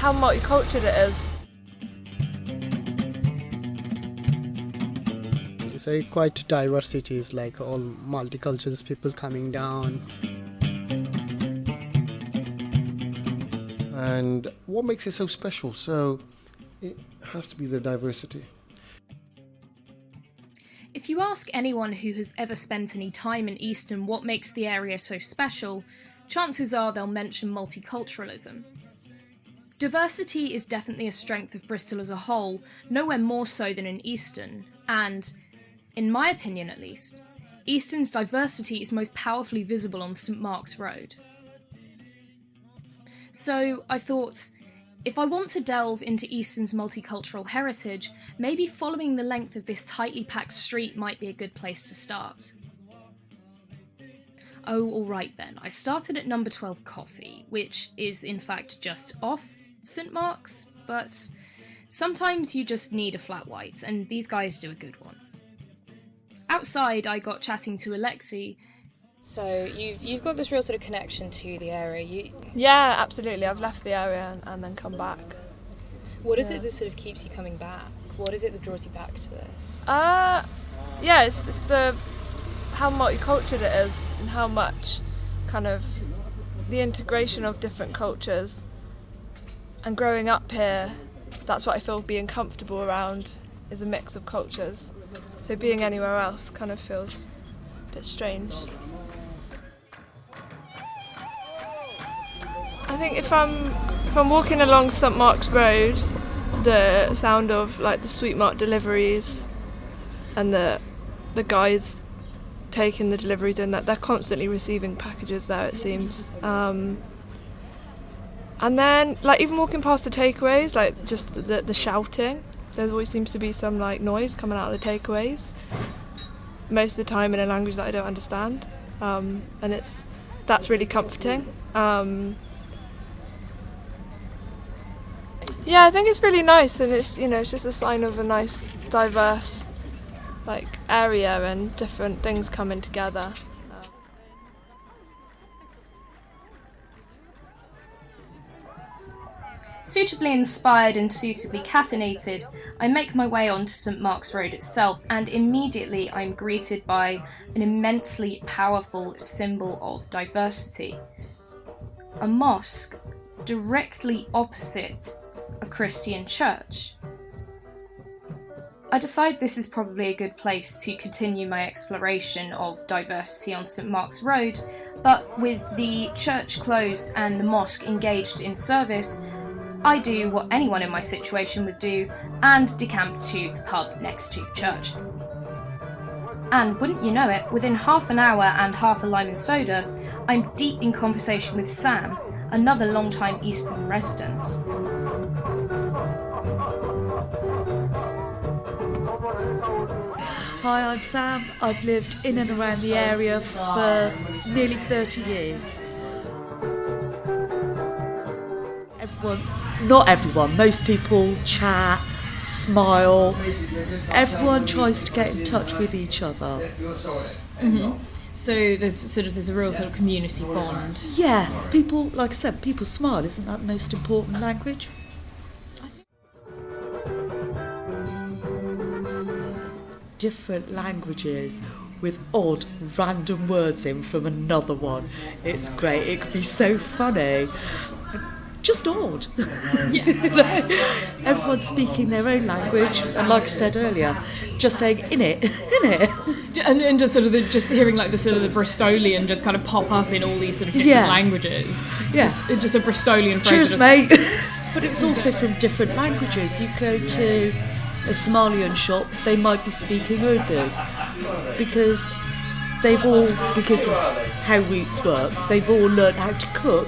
how multicultural it is. It's a quite diversity, it's like all multicultural people coming down. And what makes it so special? So it has to be the diversity. If you ask anyone who has ever spent any time in Easton what makes the area so special, chances are they'll mention multiculturalism. Diversity is definitely a strength of Bristol as a whole, nowhere more so than in Easton, and, in my opinion at least, Easton's diversity is most powerfully visible on St Mark's Road. So I thought, if I want to delve into Easton's multicultural heritage, maybe following the length of this tightly packed street might be a good place to start. Oh, alright then, I started at number 12 Coffee, which is in fact just off St Mark's, but sometimes you just need a flat white, and these guys do a good one. Outside, I got chatting to Alexi. So you've got this real sort of connection to the area. Yeah, absolutely. I've left the area and then come back. What is it that sort of keeps you coming back? What is it that draws you back to this? Yeah, it's the how multicultural it is and how much kind of the integration of different cultures. And growing up here, that's what I feel being comfortable around is a mix of cultures. So being anywhere else kind of feels a bit strange. I think if I'm walking along St Mark's Road, the sound of like the Sweet Mart deliveries and the guys taking the deliveries in, that they're constantly receiving packages there, it seems. And then like even walking past the takeaways, like just the shouting, there always seems to be some like noise coming out of the takeaways, most of the time in a language that I don't understand, and that's really comforting. Yeah, I think it's really nice, and it's it's just a sign of a nice, diverse, like area and different things coming together. Suitably inspired and suitably caffeinated, I make my way onto St Mark's Road itself, and immediately I'm greeted by an immensely powerful symbol of diversity. A mosque directly opposite a Christian church. I decide this is probably a good place to continue my exploration of diversity on St Mark's Road, but with the church closed and the mosque engaged in service, I do what anyone in my situation would do and decamp to the pub next to the church. And wouldn't you know it, within half an hour and half a lime and soda, I'm deep in conversation with Sam, another long-time Easton resident. Hi, I'm Sam. I've lived in and around the area for nearly 30 years. Not everyone, most people chat, smile. Everyone tries to get in touch with each other. Mm-hmm. So there's a real sort of community bond. Yeah, people, like I said, people smile. Isn't that the most important language? Different languages with odd random words in from another one. It's great. It could be so funny. Just odd. Yeah. Everyone's speaking their own language, and like I said earlier, just saying in it. And just sort of just hearing like the sort of the Bristolian just kind of pop up in all these sort of different languages. Yeah. Just a Bristolian phrase. Cheers, mate. But it's also from different languages. You go to a Somalian shop, they might be speaking Urdu because of how roots work, they've all learned how to cook,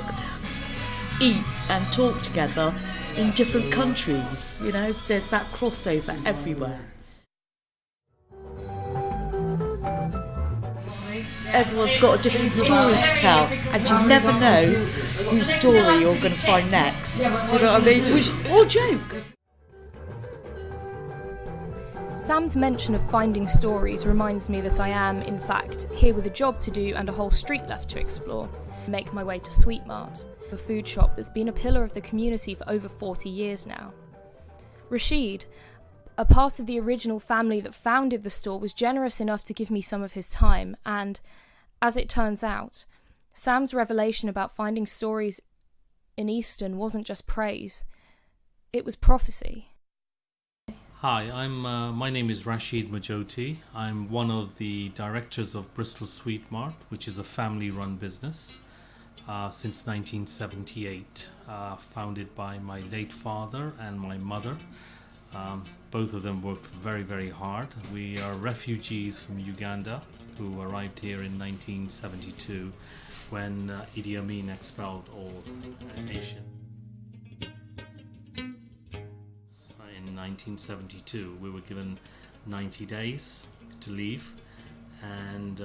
eat and talk together in different countries. There's that crossover everywhere. Everyone's got a different story to tell, and you never know whose story you're going to find next. Do you know what I mean? Or joke. Sam's mention of finding stories reminds me that I am, in fact, here with a job to do and a whole street left to explore. Make my way to Sweet Mart. A food shop that's been a pillar of the community for over 40 years now. Rashid, a part of the original family that founded the store, was generous enough to give me some of his time, and, as it turns out, Sam's revelation about finding stories in Easton wasn't just praise, it was prophecy. Hi, my name is Rashid Majoti. I'm one of the directors of Bristol Sweet Mart, which is a family-run business since 1978, founded by my late father and my mother. Both of them worked very, very hard. We are refugees from Uganda who arrived here in 1972 when Idi Amin expelled all Asians. In 1972, we were given 90 days to leave, and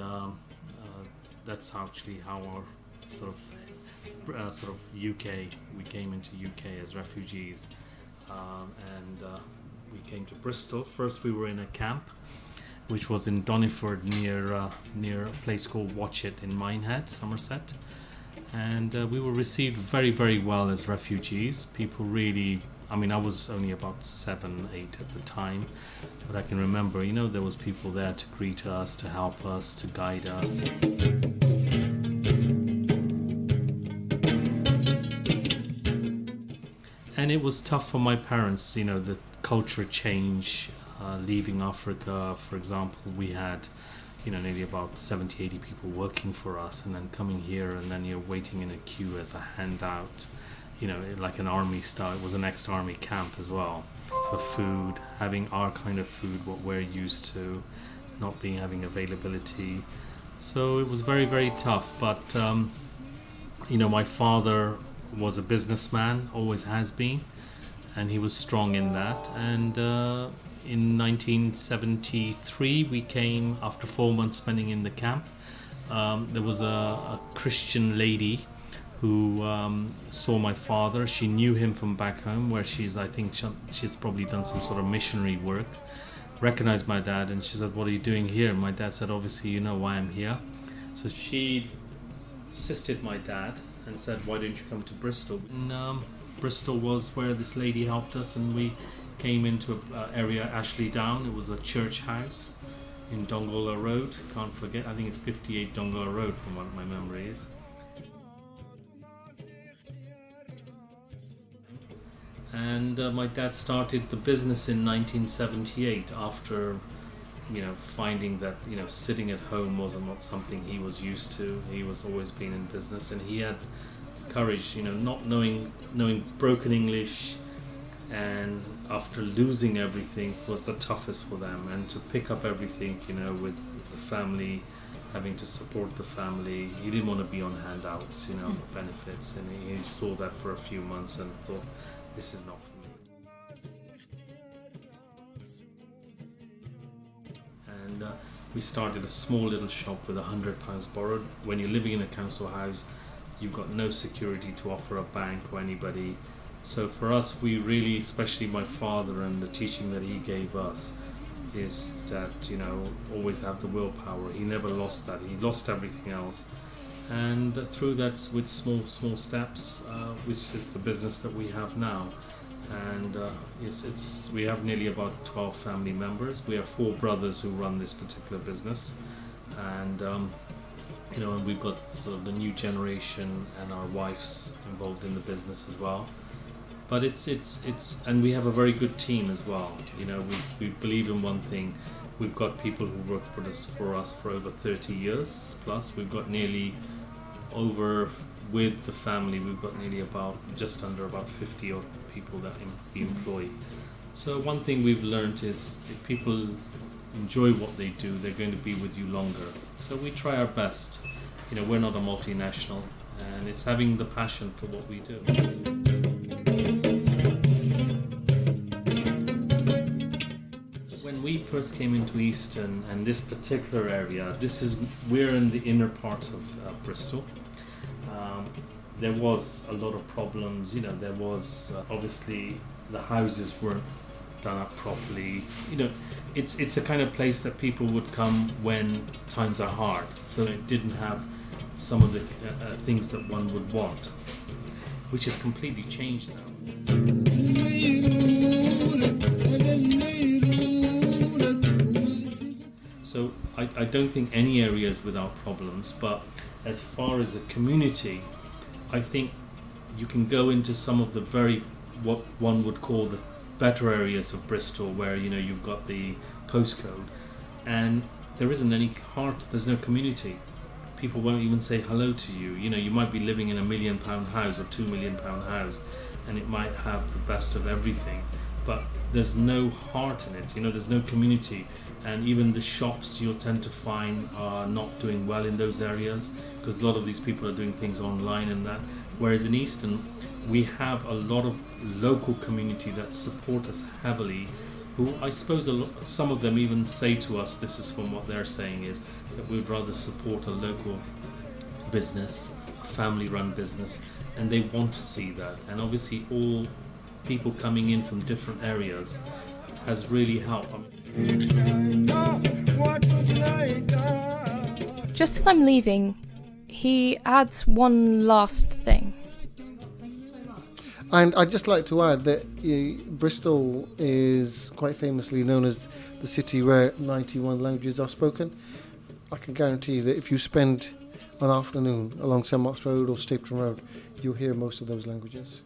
that's actually how our sort of UK. We came into UK as refugees, and we came to Bristol. First, we were in a camp, which was in Doniford near a place called Watchet in Minehead, Somerset, and we were received very, very well as refugees. People really. I mean, I was only about 7, 8 at the time, but I can remember, there was people there to greet us, to help us, to guide us. And it was tough for my parents, the culture change, leaving Africa, for example. We had, nearly about 70, 80 people working for us, and then coming here, and then you're waiting in a queue as a handout. Like an army style. It was an ex-army camp as well, for food, having our kind of food, what we're used to, not having availability. So it was very, very tough. But my father was a businessman, always has been, and he was strong in that. And in 1973, we came after 4 months spending in the camp. There was a Christian lady who saw my father. She knew him from back home, where she's probably done some sort of missionary work, recognized my dad, and she said, "What are you doing here?" And my dad said, "Obviously you know why I'm here." So she assisted my dad and said, "Why don't you come to Bristol?" And Bristol was where this lady helped us, and we came into an area, Ashley Down. It was a church house in Dongola Road. Can't forget, I think it's 58 Dongola Road from what my memory is. And my dad started the business in 1978 after, finding that, sitting at home was not something he was used to. He was always been in business, and he had courage, not knowing broken English, and after losing everything was the toughest for them. And to pick up everything, with the family, having to support the family, he didn't want to be on handouts, benefits, and he saw that for a few months and thought, this is not for me. And we started a small little shop with £100 borrowed. When you're living in a council house, you've got no security to offer a bank or anybody. So for us, we really, especially my father and the teaching that he gave us, is that, always have the willpower. He never lost that. He lost everything else. And through that, with small steps, which is the business that we have now. And we have nearly about 12 family members. We have 4 brothers who run this particular business, and and we've got sort of the new generation and our wives involved in the business as well. But it's and we have a very good team as well. We believe in one thing. We've got people who work for us for over 30 years plus. We've got nearly over, with the family, we've got nearly just under 50 odd people that we employ. So one thing we've learned is if people enjoy what they do, they're going to be with you longer. So we try our best. We're not a multinational, and it's having the passion for what we do. When we first came into Easton and this particular area, we're in the inner part of Bristol. There was a lot of problems. There was obviously the houses weren't done up properly. It's a kind of place that people would come when times are hard. So it didn't have some of the things that one would want. which has completely changed now. So I don't think any area is without problems, but as far as a community, I think you can go into some of the what one would call the better areas of Bristol, where you've got the postcode, and there isn't any heart. There's no community. People won't even say hello to you. You might be living in £1 million house or £2 million house, and it might have the best of everything, but there's no heart in it. There's no community, and even the shops you'll tend to find are not doing well in those areas, because a lot of these people are doing things online and that. Whereas in Easton, we have a lot of local community that support us heavily, who I suppose some of them even say to us, this is from what they're saying, is that we would rather support a local business, a family-run business, and they want to see that. And obviously all people coming in from different areas has really helped. Just as I'm leaving, he adds one last thing. And I'd just like to add that Bristol is quite famously known as the city where 91 languages are spoken. I can guarantee that if you spend an afternoon along St Mark's Road or Stapleton Road, you'll hear most of those languages.